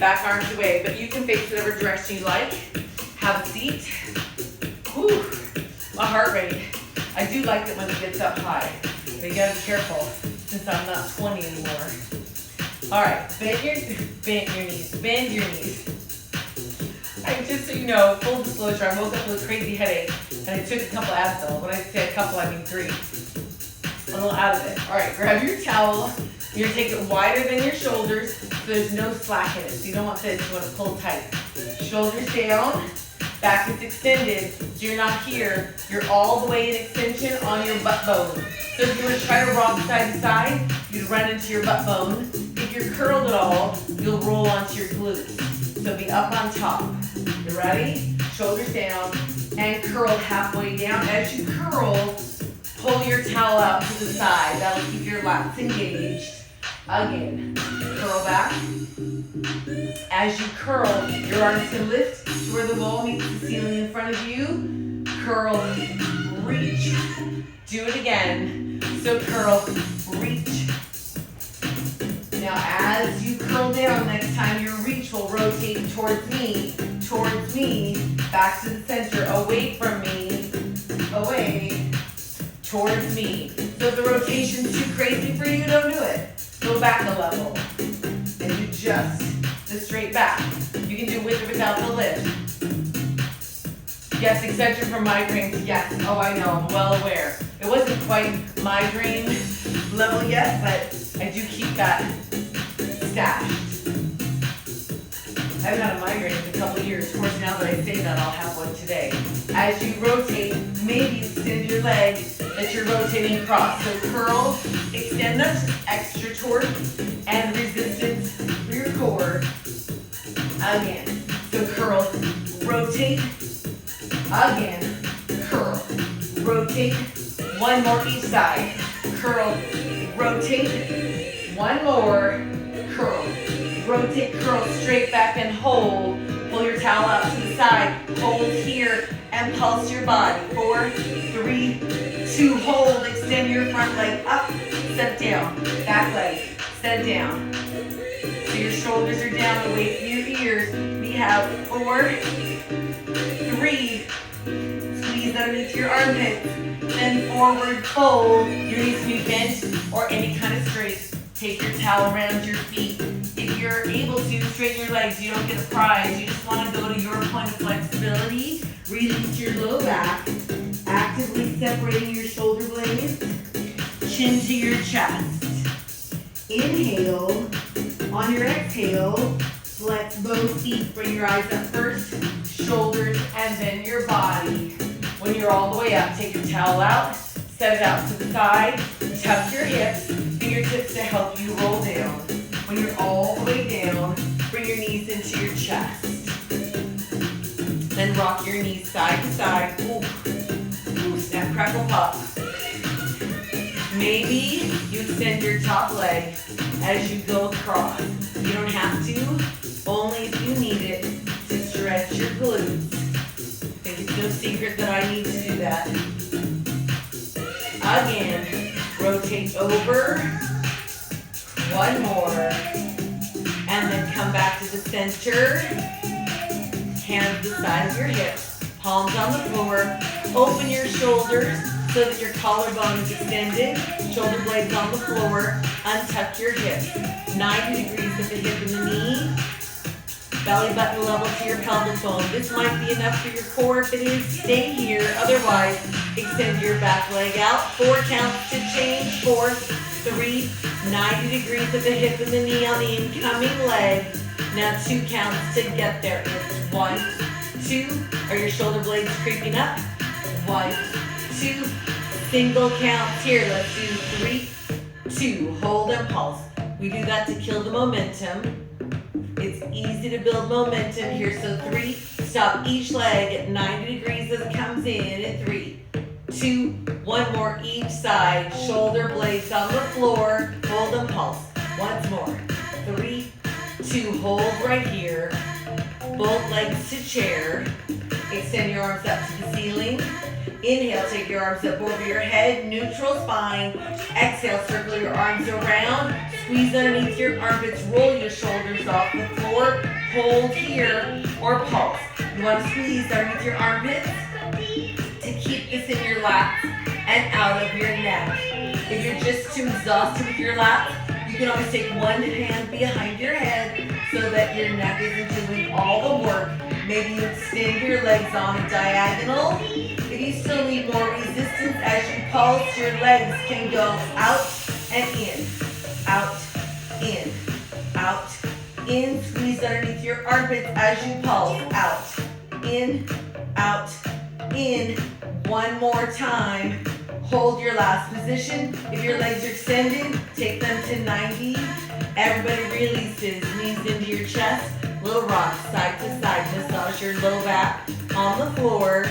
Back arm's away, but you can face whatever direction you like. Have a seat. Whew, my heart rate. I do like it when it gets up high, but you gotta be careful since I'm not 20 anymore. All right, bend your knees, bend your knees. Just so you know, full disclosure, I woke up with a crazy headache and I took a couple Advil. When I say a couple, I mean 3. A little out of it. All right, grab your towel. You're gonna take it wider than your shoulders so there's no slack in it. So you don't want this, you want to pull tight. Shoulders down, back is extended. So you're not here, you're all the way in extension on your butt bone. So if you were to try to rock side to side, you'd run into your butt bone. If you're curled at all, you'll roll onto your glutes. So be up on top. You ready? Shoulders down and curl halfway down. As you curl, pull your towel out to the side. That'll keep your lats engaged. Again, curl back. As you curl, your arms can lift to where the wall meets the ceiling in front of you. Curl, reach. Do it again. So curl, reach. Now as you curl down, next time your reach will rotate towards me, back to the center, away from me, away, towards me. So if the rotation's too crazy for you, don't do it. Go back a level and do just the straight back. You can do with or without the lift. Yes, extension for migraines, yes. Oh, I know, I'm well aware. It wasn't quite migraine level yet, but I do keep that stashed. I haven't had a migraine in a couple of years. Of course, now that I say that, I'll have one today. As you rotate, maybe extend your leg that you're rotating across. So curl, extend them, extra torque and resistance for your core. Again. So curl, rotate, again, curl, rotate. One more each side. Curl, rotate. One more, curl. Rotate, curl, straight back and hold. Pull your towel out to the side. Hold here and pulse your body. 4, 3, 2, hold. Extend your front leg up, step down. Back leg, step down. So your shoulders are down away from your ears. We have 4, 3, squeeze underneath your armpits, then forward fold. Your knees can be bent or any kind of straight. Take your towel around your feet. If you're able to, straighten your legs. You don't get a prize. You just want to go to your point of flexibility. Release your low back. Actively separating your shoulder blades. Chin to your chest. Inhale. On your exhale, flex both feet. Bring your eyes up first, shoulders, and then your body. When you're all the way up, take your towel out, set it out to the side, tuck your hips, fingertips to help you roll down. When you're all the way down, bring your knees into your chest. Then rock your knees side to side. Ooh, snap, crackle, pop. Maybe you extend your top leg as you go across. You don't have to, only if you need it to stretch your glutes. I think it's no secret that I need to do that. Again, rotate over. One more. And then come back to the center. Hands to the side of your hips. Palms on the floor. Open your shoulders so that your collarbone is extended. Shoulder blades on the floor. Untuck your hips. 90 degrees at the hip and the knee. Belly button level to your pelvic bone. This might be enough for your core. If it is, stay here. Otherwise, extend your back leg out. 4 counts to change. 4, 3, 90 degrees at the hip and the knee on the incoming leg. Now 2 counts to get there. It's 1, 2. Are your shoulder blades creeping up? 1, 2. Single counts here. Let's do 3, 2. Hold and pulse. We do that to kill the momentum. It's easy to build momentum here. So 3, stop each leg at 90 degrees as it comes in. And 3, 2, 1 more each side. Shoulder blades on the floor. Hold and pulse. Once more. 3, 2, hold right here. Both legs to chair. Extend your arms up to the ceiling. Inhale, take your arms up over your head, neutral spine. Exhale, circle your arms around. Squeeze underneath your armpits, roll your shoulders off the floor. Hold here or pulse. You want to squeeze underneath your armpits to keep this in your lap and out of your neck. If you're just too exhausted with your lap, you can always take one hand behind your head so that your neck isn't doing all the work. Maybe you extend your legs on a diagonal. If you still need more resistance as you pulse, your legs can go out and in, out, in, out, in. Squeeze underneath your armpits as you pulse, out, in, out, in. One more time. Hold your last position. If your legs are extended, take them to 90. Everybody releases, knees into your chest. Little rock, side to side. Massage your low back on the floor.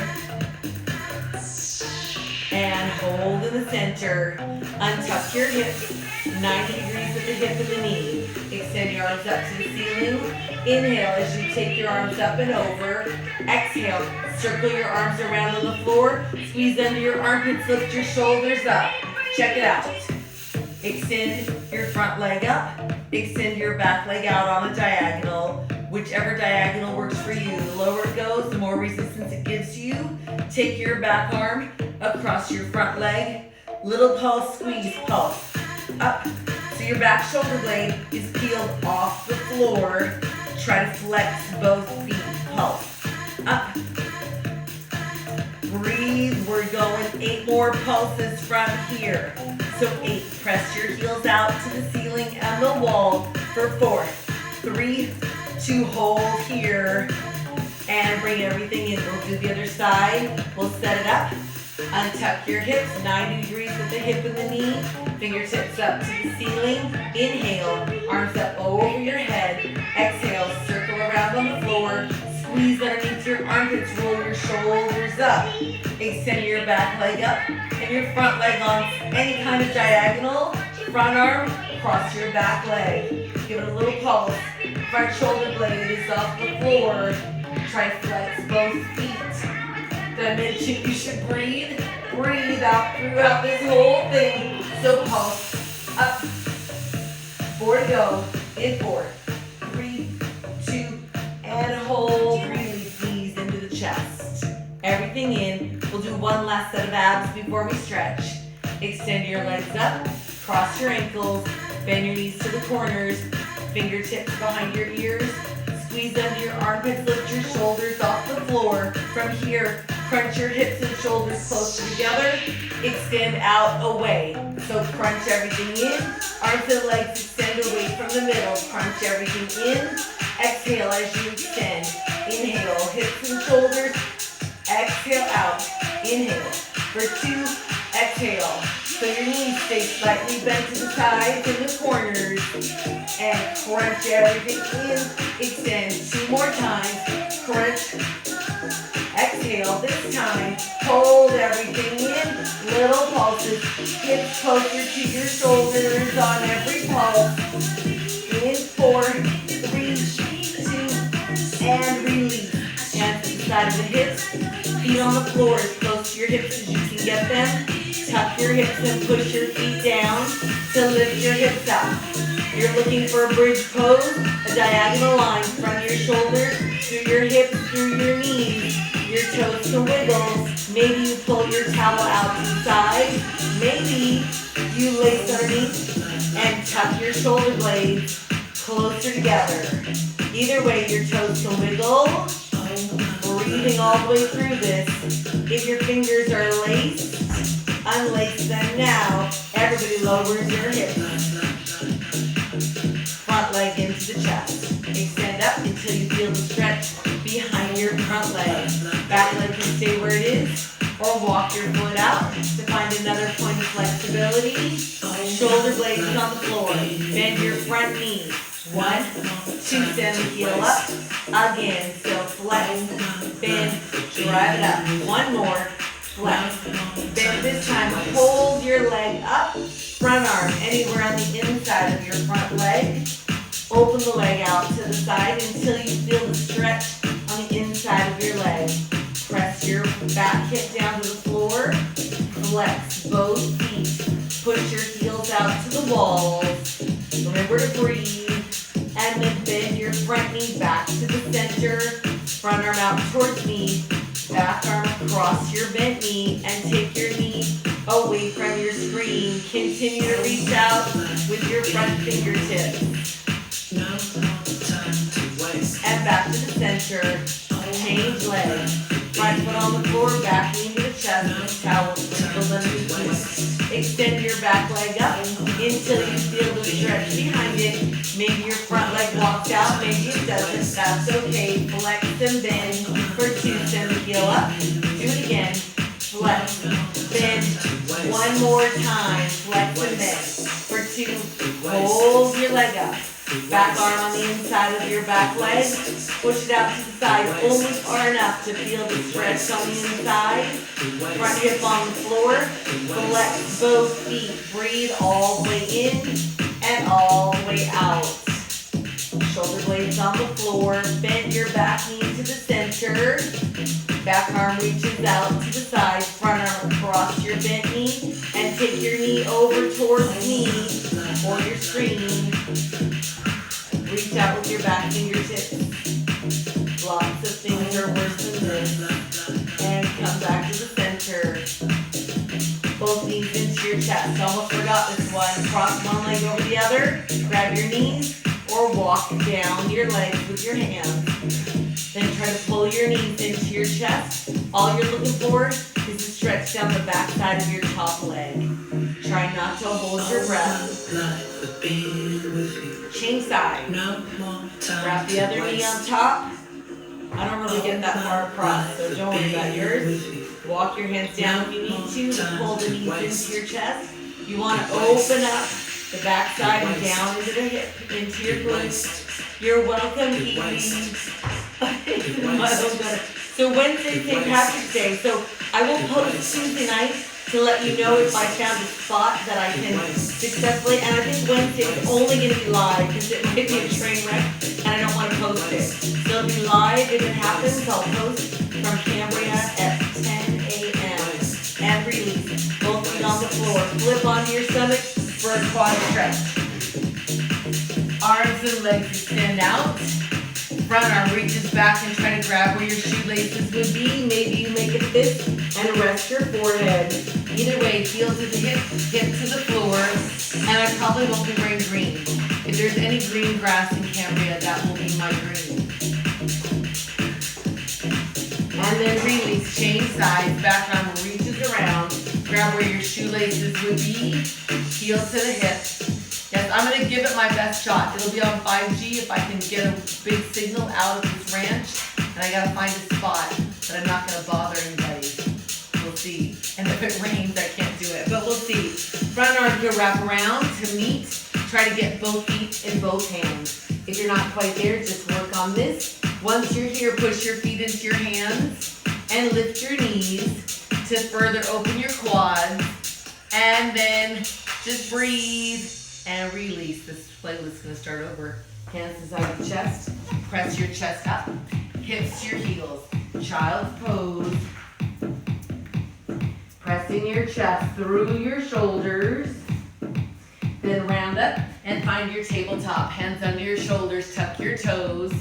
And hold in the center. Untuck your hips. 90 degrees at the hip and the knee. Extend your arms up to the ceiling. Inhale as you take your arms up and over. Exhale, circle your arms around on the floor. Squeeze under your armpits, lift your shoulders up. Check it out. Extend your front leg up. Extend your back leg out on a diagonal. Whichever diagonal works for you. The lower it goes, the more resistance it gives you. Take your back arm across your front leg. Little pulse, squeeze, pulse. Up. So your back shoulder blade is peeled off the floor. Try to flex both feet. Pulse. Up. Breathe. We're going 8 more pulses from here. So 8. Press your heels out to the ceiling and the wall for 4, 3, 2. Hold here. And bring everything in. We'll do the other side. We'll set it up. Untuck your hips, 90 degrees at the hip and the knee. Fingertips up to the ceiling. Inhale, arms up over your head. Exhale, circle around on the floor. Squeeze underneath your armpits, roll your shoulders up. Extend your back leg up and your front leg on any kind of diagonal. Front arm, cross your back leg. Give it a little pulse. Front shoulder blade is off the floor. Try to flex both feet. Did I mention you should breathe? Breathe out throughout this whole thing. So pulse up. 4 to go. In 4, 3, 2, and hold. Release knees into the chest. Everything in. We'll do one last set of abs before we stretch. Extend your legs up, cross your ankles, bend your knees to the corners, fingertips behind your ears, squeeze under your armpits, lift your shoulders off the floor. From here, crunch your hips and shoulders closer together, extend out away. So crunch everything in, arms and legs extend away from the middle, crunch everything in, exhale as you extend. Inhale, hips and shoulders, exhale out, inhale. For 2, exhale. So your knees stay slightly bent to the sides and the corners. And crunch everything in. Extend 2 more times. Crunch. Exhale. This time, hold everything in. Little pulses. Hips closer to your shoulders on every pulse. In 4, 3, 2, and release. Hands to the side of the hips. Feet on the floor as close to your hips as you can get them. Tuck your hips and push your feet down to lift your hips up. You're looking for a bridge pose, a diagonal line from your shoulders through your hips, through your knees. Your toes to wiggle. Maybe you pull your towel out to the side. Maybe you lace underneath and tuck your shoulder blades closer together. Either way, your toes to wiggle. Breathing all the way through this. If your fingers are laced, unlace them now. Everybody lowers your hips. Front leg into the chest. Extend up until you feel the stretch behind your front leg. Back leg can stay where it is, or walk your foot out to find another point of flexibility. Shoulder blades on the floor. Bend your front knee. 1, 2, send the heel up. Again, still flex. Bend, drive it up. 1 more. Flex. Bend this time. Hold your leg up. Front arm anywhere on the inside of your front leg. Open the leg out to the side until you feel the stretch on the inside of your leg. Press your back hip down to the floor. Flex both feet. Push your heels out to the walls. Remember to breathe. And then bend your front knee back to the center. Front arm out towards me. Back arm across your bent knee. And take your knee away from your screen. Continue to reach out with your front fingertips. And back to the center. Change legs. Front foot on the floor, back knee to the chest, and towel sprinkled underneath it. Extend your back leg up until you feel the stretch behind it. Maybe your front leg walks out, maybe it doesn't. That's okay. Flex and bend. For 2, send the heel up. Do it again. Flex, bend. 1 more time. Flex and bend. For 2, hold your leg up. Back arm on the inside of your back leg. Push it out to the side, only far enough to feel the stretch on the inside. Front hip on the floor. Flex both feet. Breathe all the way in and all the way out. Shoulder blades on the floor. Bend your back knee to the center. Back arm reaches out to the side. Front arm across your bent knee. And take your knee over towards me or your screen. Reach out with your back fingertips. Lots of things are worse than this. And come back to the center. Both knees into your chest. Almost forgot this one. Cross one leg over the other. Grab your knees or walk down your legs with your hands. Then try to pull your knees into your chest. All you're looking for is to stretch down the back side of your top leg. Try not to hold your breath. Change side. Wrap the other knee on top. I don't really get that far across, so don't worry about yours. Walk your hands down if you need to pull the knees into your chest. You want to open up the back side and down into the hip, into your glutes. You're welcome, Kiwi. So Wednesday, St. Patrick's Day. So I will post Tuesday night to let you know if I found a spot that I can successfully, and I think Wednesday is only going to be live because it might be a train wreck and I don't want to post it. So it'll be live. If it happens, I'll post from Cambria at 10 a.m. and release. Both feet on the floor. Flip onto your stomach for a quad stretch. Arms and legs extend out. Front arm reaches back and try to grab where your shoelaces would be. Maybe you make a fist and rest your forehead. Either way, heel to the hip, hip to the floor. And I probably won't be wearing green. If there's any green grass in Cambria, that will be my green. And then release, change sides, back arm reaches around. Grab where your shoelaces would be. Heel to the hip. Yes, I'm going to give it my best shot. It'll be on 5G if I can get a big signal out of this ranch. And I got to find a spot that I'm not going to bother anybody. We'll see. And if it rains, I can't do it. But we'll see. Front arm to wrap around to meet. Try to get both feet in both hands. If you're not quite there, just work on this. Once you're here, push your feet into your hands and lift your knees to further open your quads. And then just breathe. And release. This playlist is going to start over. Hands inside your chest. Press your chest up. Hips to your heels. Child's pose. Pressing your chest through your shoulders. Then round up and find your tabletop. Hands under your shoulders. Tuck your toes.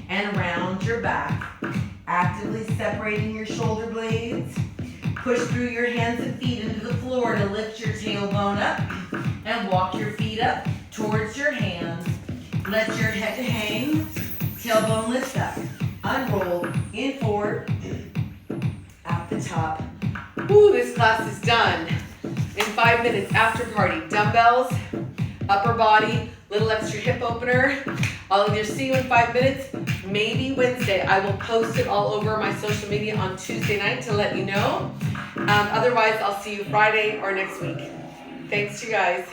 And round your back. Actively separating your shoulder blades. Push through your hands and feet into the floor to lift your tailbone up and walk your feet up towards your hands. Let your head hang, tailbone lift up, unroll, in forward, at the top. Woo, this class is done. In 5 minutes, after party, dumbbells, upper body, little extra hip opener. I'll either see you in 5 minutes, maybe Wednesday. I will post it all over my social media on Tuesday night to let you know. Otherwise, I'll see you Friday or next week. Thanks, you guys.